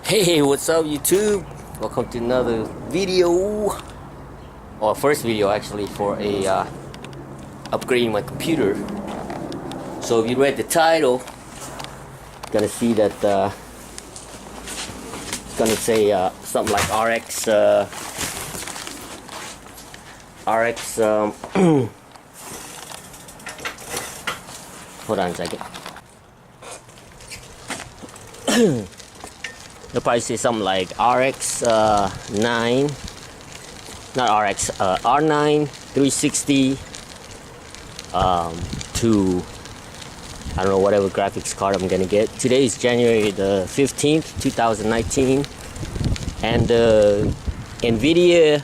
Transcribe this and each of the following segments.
Hey, what's up YouTube? Welcome to another video, or first video actually, for a upgrading my computer. So if you read the title, you're gonna see that it's gonna say something like RX hold on a second. They'll probably say something like RX 9, not RX, R9 360 to, I don't know, whatever graphics card I'm gonna get. Today is January the 15th, 2019, and NVIDIA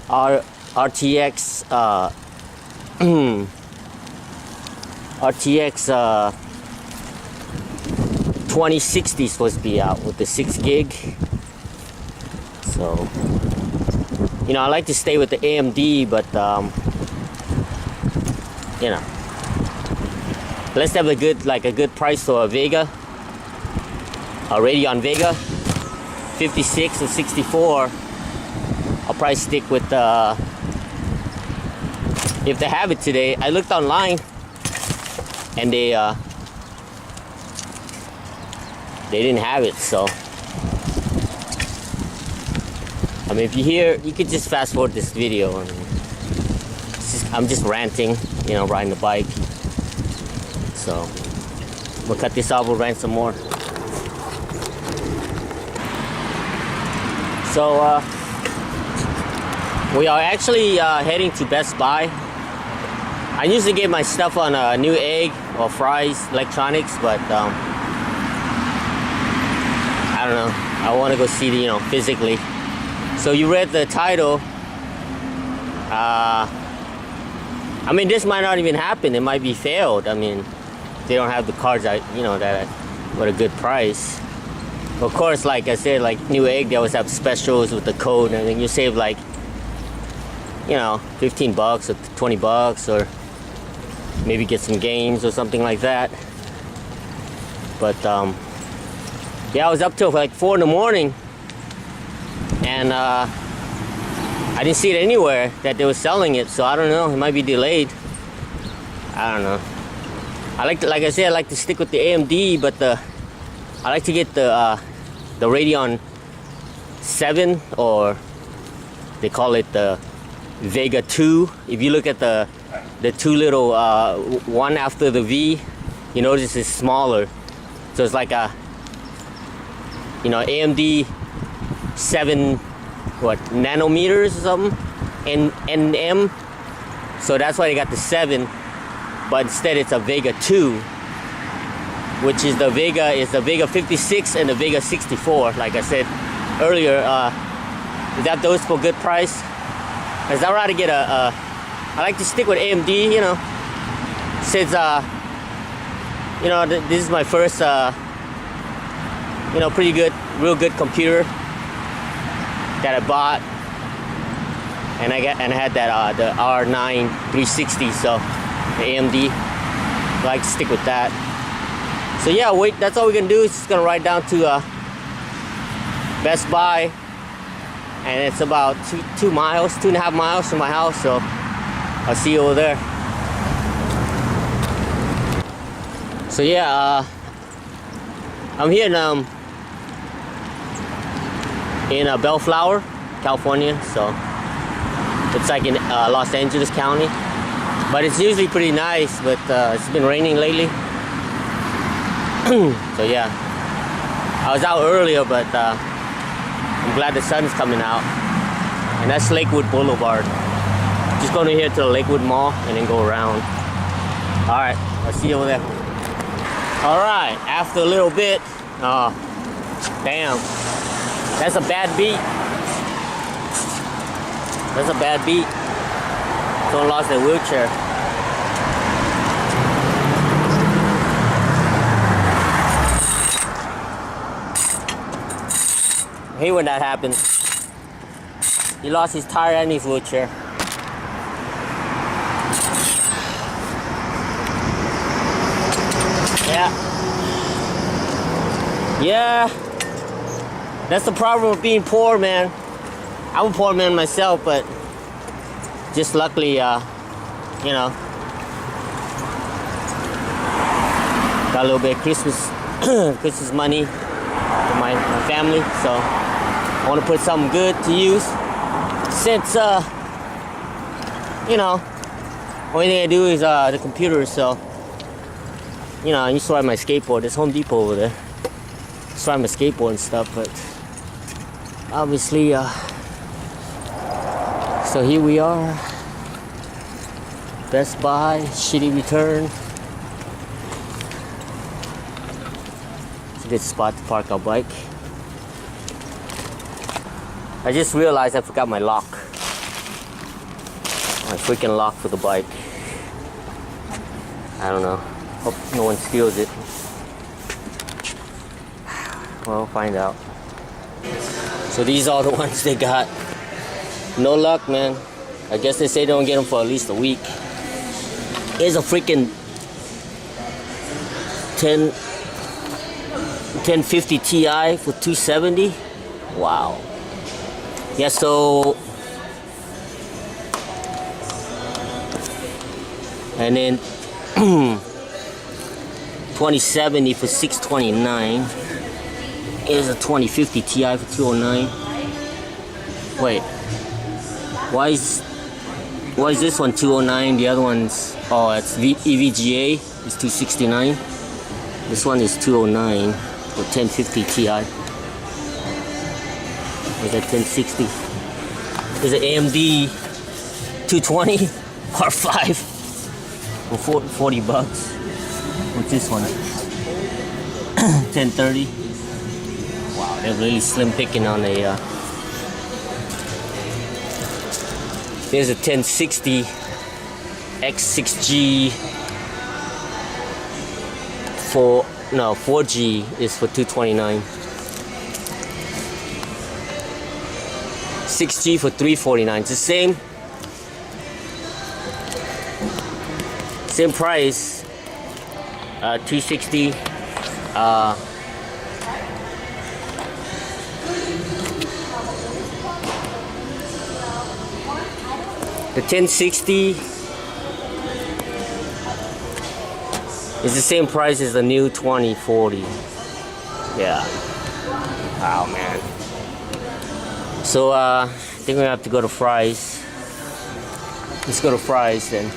RTX RTX 2060 is supposed to be out with the 6 gig. So, you know, I like to stay with the AMD, but you know, let's have a good price for a Vega, a Radeon Vega 56 or 64. I'll probably stick with if they have it today. I looked online and they didn't have it, so I mean, if you hear, you could just fast forward this video. And I'm just ranting, you know, riding the bike. So we'll cut this off, we'll rant some more. So we are actually heading to Best Buy. I usually get my stuff on New Egg or Fry's Electronics, but I don't know, I want to go see the, you know, physically. So you read the title. I mean, this might not even happen. It might be failed. I mean, they don't have the cards that, you know, that at a good price. Of course, like I said, like New Egg, they always have specials with the code, and then you save like, you know, 15 bucks or 20 bucks, or maybe get some games or something like that. But yeah, I was up till like 4 in the morning, and I didn't see it anywhere that they were selling it. So I don't know, it might be delayed. I don't know. Like I said, I like to stick with the AMD, but I like to get the Radeon 7, or they call it the Vega 2. If you look at the two little one after the V, you notice it's smaller. So it's like a, you know, AMD 7 nanometers or something, nm. So that's why they got the 7, but instead it's a Vega 2, which is the Vega 56 and the Vega 64. Like I said earlier, is that those for good price? Cause I'd rather get I like to stick with AMD, you know, since you know, this is my first you know, pretty good, real good computer that I bought, and I had that the R9 360, so the AMD. I like to stick with that. So yeah, wait, that's all we're gonna do. Is just gonna ride down to Best Buy, and it's about 2.5 miles from my house, so I'll see you over there. So yeah, I'm here in Bellflower, California. So it's like in Los Angeles County, but it's usually pretty nice, but it's been raining lately. So yeah, I was out earlier, but I'm glad the sun's coming out. And that's Lakewood Boulevard. Just going to here to the Lakewood Mall and then go around. Alright, I'll see you over there. Alright, after a little bit, oh, damn, that's a bad beat. That's a bad beat. Someone lost their wheelchair. I hate when that happens. He lost his tire and his wheelchair. Yeah. Yeah. That's the problem with being poor, man. I'm a poor man myself, but just luckily, you know, got a little bit of Christmas Christmas money for my family, so I want to put something good to use since, you know, only thing I do is the computer, so, you know, I used to ride my skateboard. There's Home Depot over there. I used to ride my skateboard and stuff, but obviously, so here we are. Best Buy, shitty return. It's a good spot to park our bike. I just realized I forgot my lock. My freaking lock for the bike. I don't know. Hope no one steals it. Well, we'll find out. So these are the ones they got. No luck, man. I guess they say they don't get them for at least a week. Here's a freaking 1050 Ti for $270. Wow. Yeah, so, and then 2070 for $629. Here's a 2050 Ti for $209. Wait, why is this one $209? The other one's, oh, it's EVGA is $269. This one is $209 for 1050 Ti. There's a 1060. There's an AMD 220 R5 for $40. What's this one? 1030. Wow, they're really slim picking on a. There's a 1060 X6G for 4G is for $229. 6G for $349. It's the same price. 260. The 1060 is the same price as the new 2040. Yeah. Oh man. So I think we have to go to Fry's. Let's go to Fry's then.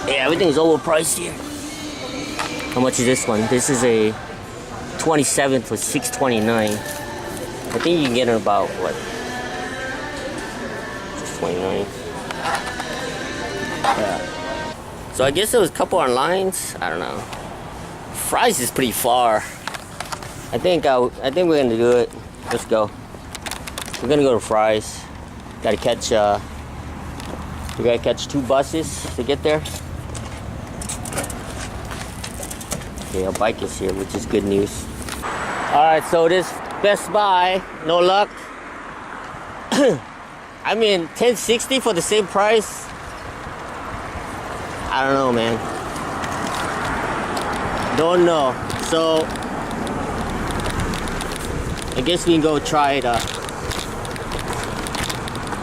Yeah, everything's overpriced here. How much is this one? This is a 27 for $629. I think you can get it about what? 29. Yeah. So I guess there was a couple on lines. I don't know. Fry's is pretty far. I think we're gonna do it. Let's go. We're gonna go to Fry's. We gotta catch 2 buses to get there. Okay, our bike is here, which is good news. Alright, so this Best Buy, no luck. I mean, 1060 for the same price. I don't know, man. Don't know. So I guess we can go try it.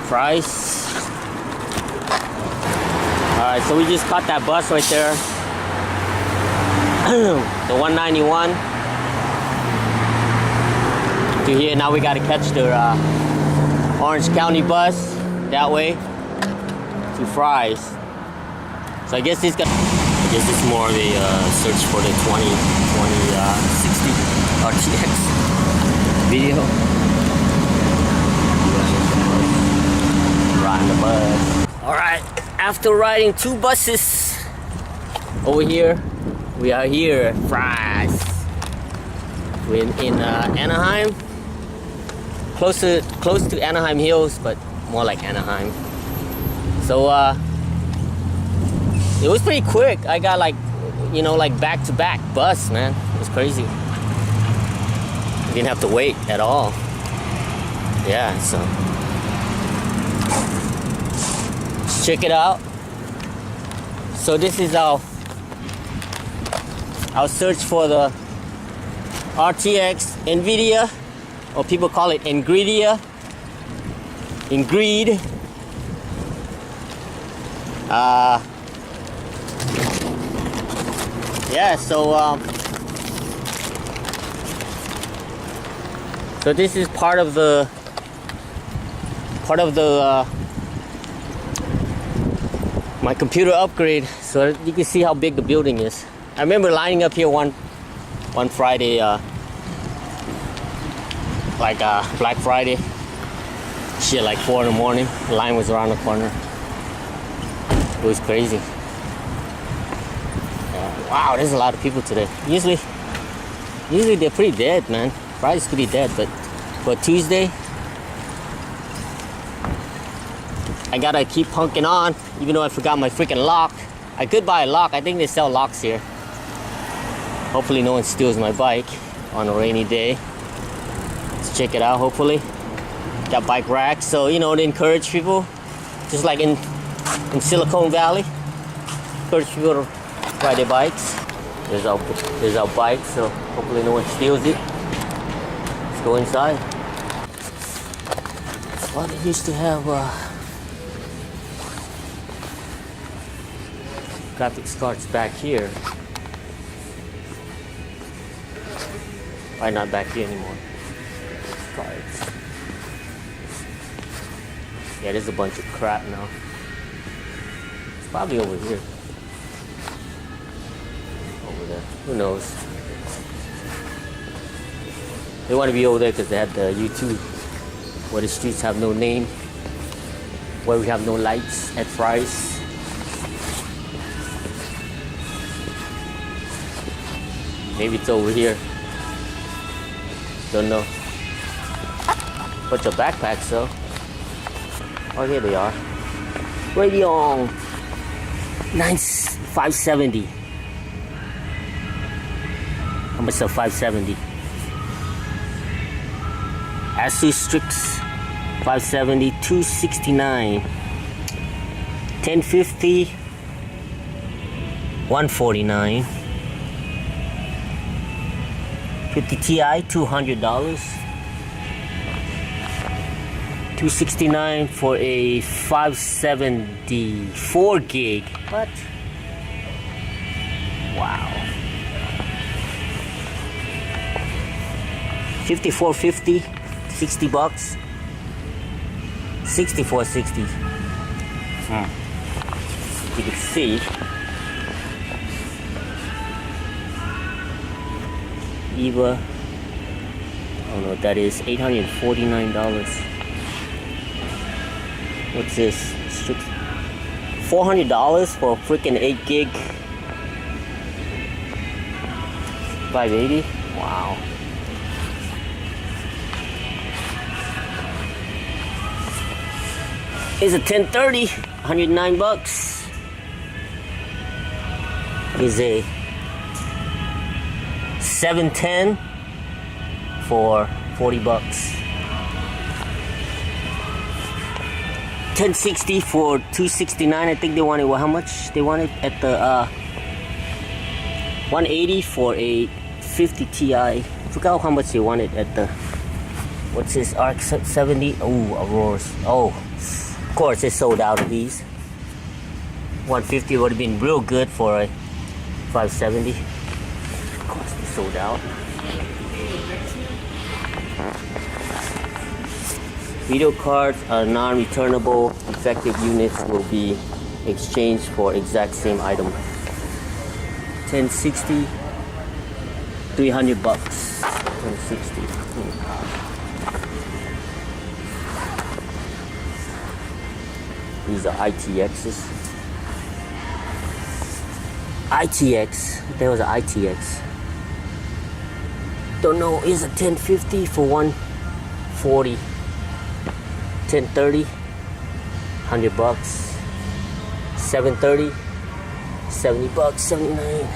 Price. Alright, so we just caught that bus right there. The 191 to here. Now we gotta catch the Orange County bus that way to Fry's. So I guess it's more of a search for the 2060 RTX video. Riding the bus. Alright, after riding 2 buses over here, we are here at Fry's. We're in Anaheim. Close to Anaheim Hills, but more like Anaheim. So it was pretty quick. I got like back-to-back bus, man. It was crazy. Didn't have to wait at all. Yeah, so check it out. So this is our search for the RTX NVIDIA or people call it Ingredia. Ingreed. Yeah, so this is part of the my computer upgrade, so you can see how big the building is. I remember lining up here one Friday, Black Friday, shit, like 4 in the morning. The line was around the corner. It was crazy. Wow, there's a lot of people today. Usually they're pretty dead, man. Friday's pretty dead, but Tuesday, I gotta keep punking on, even though I forgot my freaking lock. I could buy a lock. I think they sell locks here. Hopefully no one steals my bike on a rainy day. Let's check it out, hopefully. Got bike racks, so, you know, to encourage people, just like in Silicon Valley, encourage people to ride their bikes. There's our bike, so hopefully no one steals it. Let's go inside. Well, they used to have graphics cards back here. Why not back here anymore? Cards. Yeah, there's a bunch of crap now. It's probably over here. Over there. Who knows? They want to be over there because they had the YouTube, where the streets have no name, where we have no lights at Fry's. Maybe it's over here. Don't know. Bunch of backpacks though. Oh, here they are. Radeon 570. How much is a 570? Asus Strix 570, 269. 1050, 149. 50 Ti, $200. 269 for a 574 gig. What? Wow. 5450, $60. 6460. You can see. Eva. Oh no, that is $849. What's this? $400 for a freaking 8 gig 580? Wow. Here's a 1030, $109. Here's a 710 for $40. 1060 for $269. I think they wanted, well, how much? They wanted at the 180 for a 50 Ti. I forgot how much they wanted at the, what's this, RX 70? Oh, Auroras. Oh, of course they sold out of these. 150 would have been real good for a 570. Of course they sold out. Video cards are non-returnable. Defective units will be exchanged for exact same item. 1060, $300. 1060. These are ITXs. ITX. There was an ITX. Don't know. Is a 1050 for 140. 1030, $100. 730, $70, 79.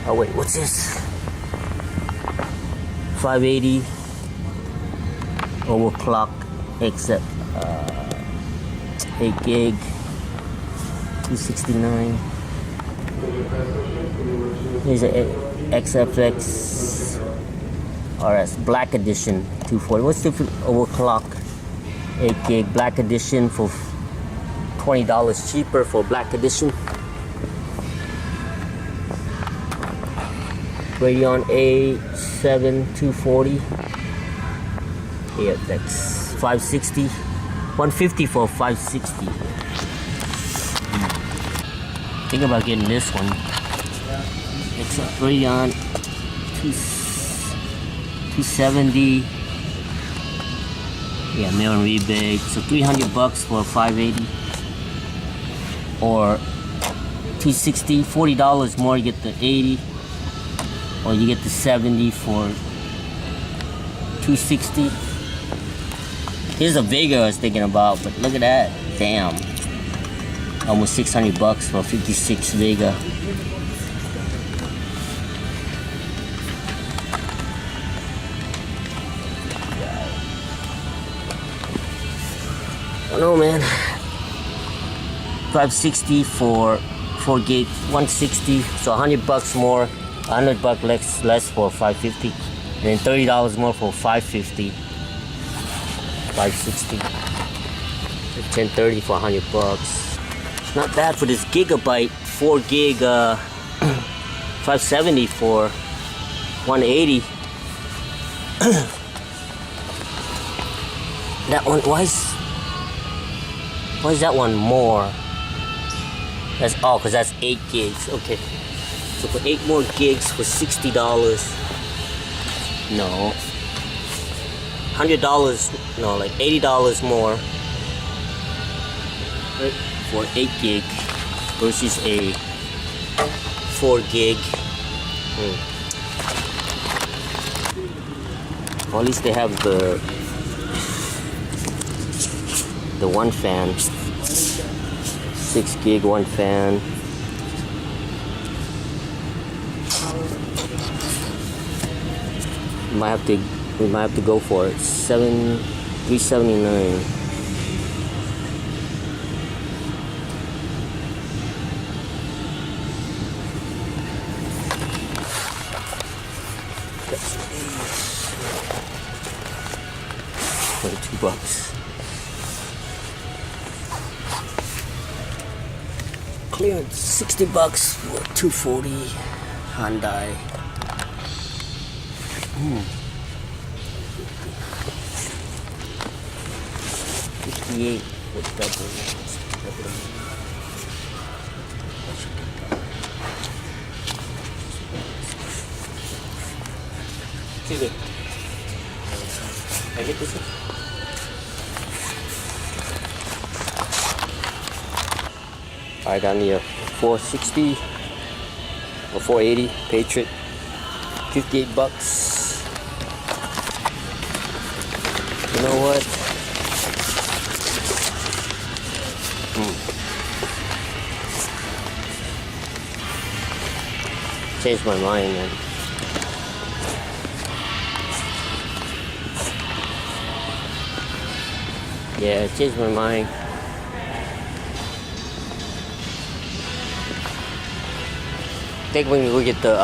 Oh wait, what's this? 580 overclock, except 8 gig, 269. Here's a XFX RS Black Edition 240. What's the overclock? 8 gig Black Edition for $20 cheaper for Black Edition. Radeon A7 240 AFX 560 150 for 560. Think about getting this one. It's a Radeon 270. Yeah, mail rebate. So $300 for 580. Or $260, $40 more, you get the 80. Or you get the 70 for $260. Here's a Vega I was thinking about, but look at that. Damn. Almost $600 for 56 Vega. I don't know, man. 560 for 4 gig, 160, so $100 more, $100 less for 550, and then $30 more for 550, 560, 1030 for $100. It's not bad for this gigabyte, 4 gig, 570 for 180. That one, why is that one more? That's because that's 8 gigs. Okay, so for 8 more gigs for $60. No, $100. No, like $80 more, right, for 8 gig versus a 4 gig. Well, at least they have the one fan. 6 gig, 1 fan. We might have to go for it. $379. $22. Clearance $60 for 240 Hyundai. 58 with double. Excuse me. Can I get this one? I got me a 460 or 480 Patriot, $58. You know what? Changed my mind, man. Yeah, it changed my mind. I think when we look at the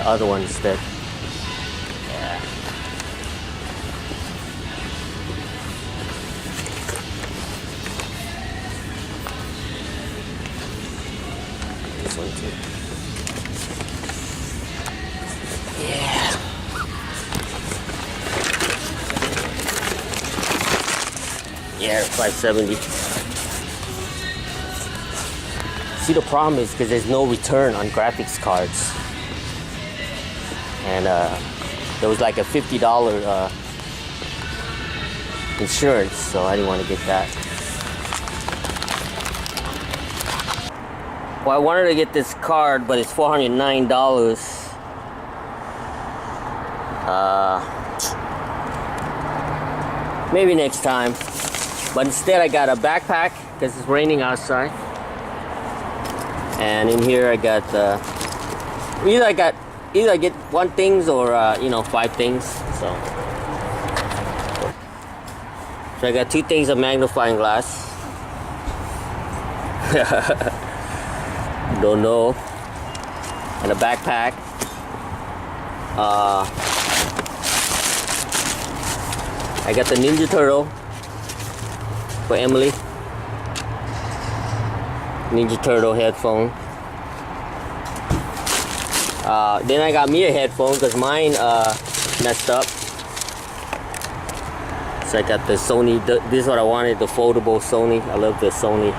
other ones that, yeah. This one too. Yeah. Yeah, 570. See, the problem is because there's no return on graphics cards, and there was like a $50 insurance, so I didn't want to get that. Well, I wanted to get this card, but it's $409. Maybe next time. But instead, I got a backpack because it's raining outside. And in here I got either I get 1 things or 5 things. So I got 2 things of magnifying glass. Don't know. And a backpack. I got the Ninja Turtle for Emily. Ninja Turtle headphone. Then I got me a headphone because mine messed up. So I got the Sony. This is what I wanted, the foldable Sony. I love the Sony.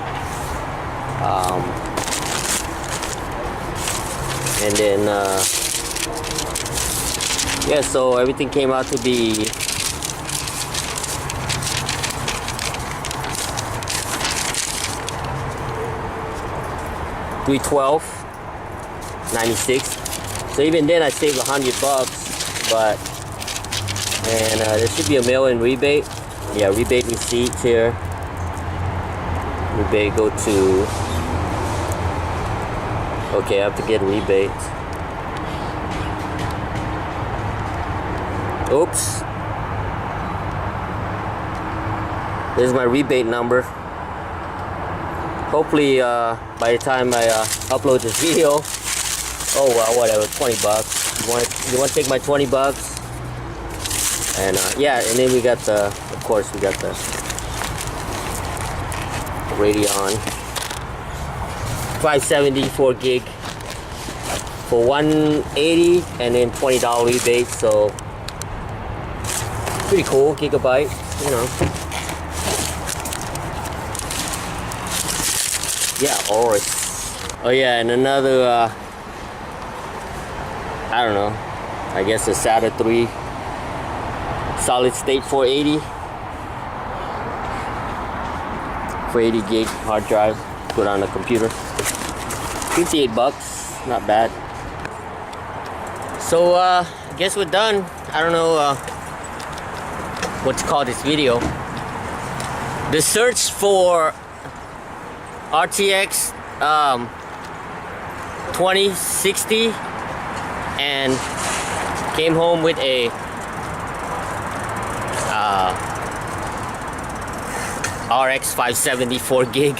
And then yeah, so everything came out to be $312.96. So even then I saved $100, but and there should be a mail-in rebate. Yeah, rebate receipts here. Rebate go to. Okay, I have to get a rebate. Oops. This is my rebate number. Hopefully, by the time I upload this video, oh well, whatever, $20. You want to take my $20? And yeah, and then we got the, of course, we got the Radeon 570 4 gig for $180 and then $20 rebate, so pretty cool, gigabyte, you know. Yeah, or oh yeah, and another I don't know, I guess a SATA 3 solid state 480 gig hard drive, put on a computer. $58, not bad. So I guess we're done. I don't know what to call this video. The search for RTX 2060 and came home with a RX 570 4 gig.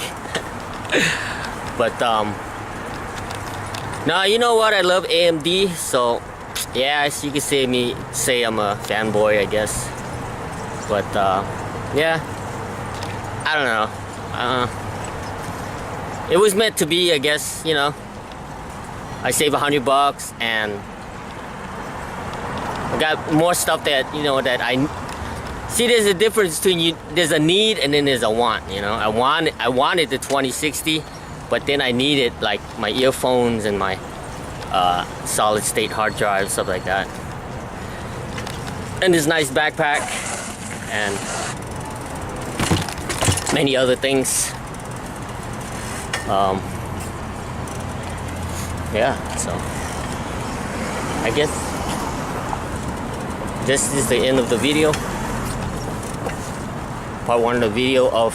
But now you know what, I love AMD, so yeah, as you can say I'm a fanboy, I guess. But yeah, I don't know. It was meant to be, I guess, you know. I save $100 and I got more stuff that, you know, that I see. There's a difference between there's a need and then there's a want, you know. I wanted the 2060, but then I needed like my earphones and my solid state hard drive, stuff like that, and this nice backpack and many other things. Yeah, so I guess this is the end of the video. Part 1 of the video of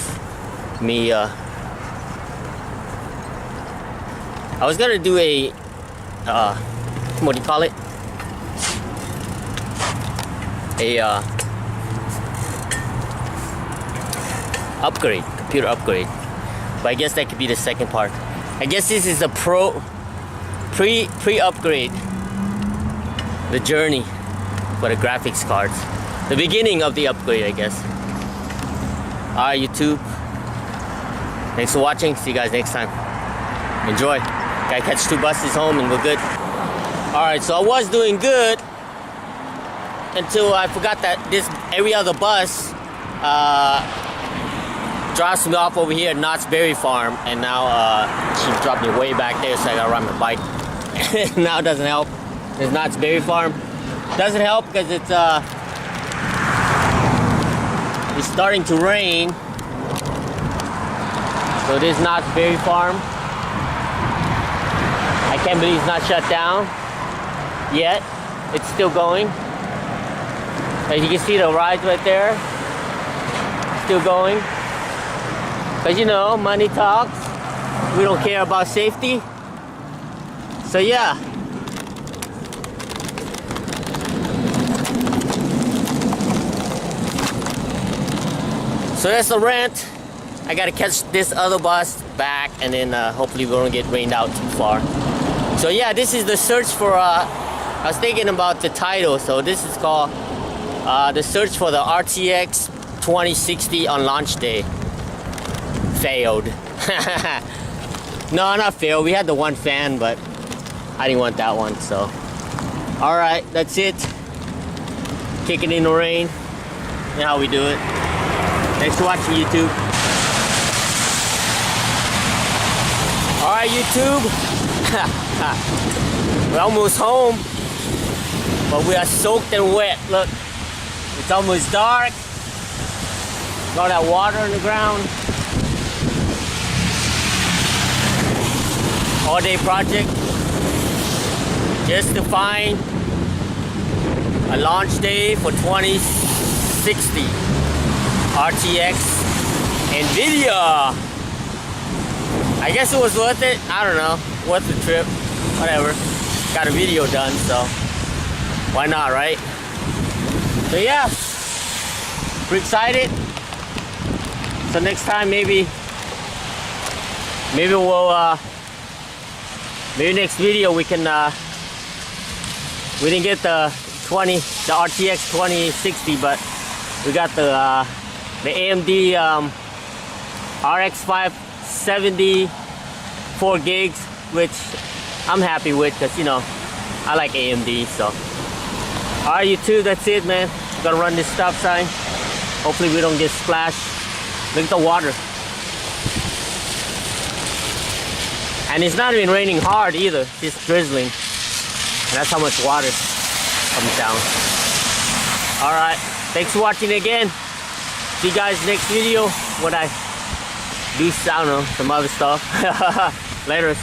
me. I was gonna do a what do you call it? Upgrade, computer upgrade. But I guess that could be the second part. I guess this is the pre-upgrade, the journey for the graphics cards, the beginning of the upgrade, I guess. Alright, YouTube, thanks for watching. See you guys next time. Enjoy. Gotta catch 2 buses home and we're good. Alright, so I was doing good until I forgot that every other bus drops me off over here at Knott's Berry Farm, and now she dropped me way back there, so I gotta ride my bike. Now it doesn't help. There's Knott's Berry Farm. Doesn't help because it's starting to rain. So this is Knott's Berry Farm. I can't believe it's not shut down yet. It's still going. As you can see, the rides right there, still going. Because, you know, money talks. We don't care about safety. So yeah. So that's the rent. I gotta catch this other bus back back, and then hopefully we don't get rained out too far. So yeah, this is the search for, I was thinking about the title, so this is called the search for the RTX 2060 on launch day. Failed. No, not failed. We had the one fan, but I didn't want that one, so. Alright, that's it. Kicking in the rain. You know how we do it. Thanks for watching, YouTube. Alright, YouTube. We're almost home, but we are soaked and wet. Look, it's almost dark. All that water on the ground. All-day project just to find a launch day for 2060 RTX NVIDIA. I guess it was worth it. I don't know. Worth the trip. Whatever. Got a video done, so why not, right? So yeah, we're excited. So next time, maybe we'll maybe next video we can we didn't get the RTX 2060, but we got the AMD RX 570 4 gigs, which I'm happy with, because you know I like AMD. So alright, YouTube, that's it, man. Gonna run this stop sign. Hopefully we don't get splashed. Look at the water. And it's not even raining hard either, it's drizzling. And that's how much water comes down. Alright, thanks for watching again. See you guys next video when I do, I don't know, some other stuff. Later.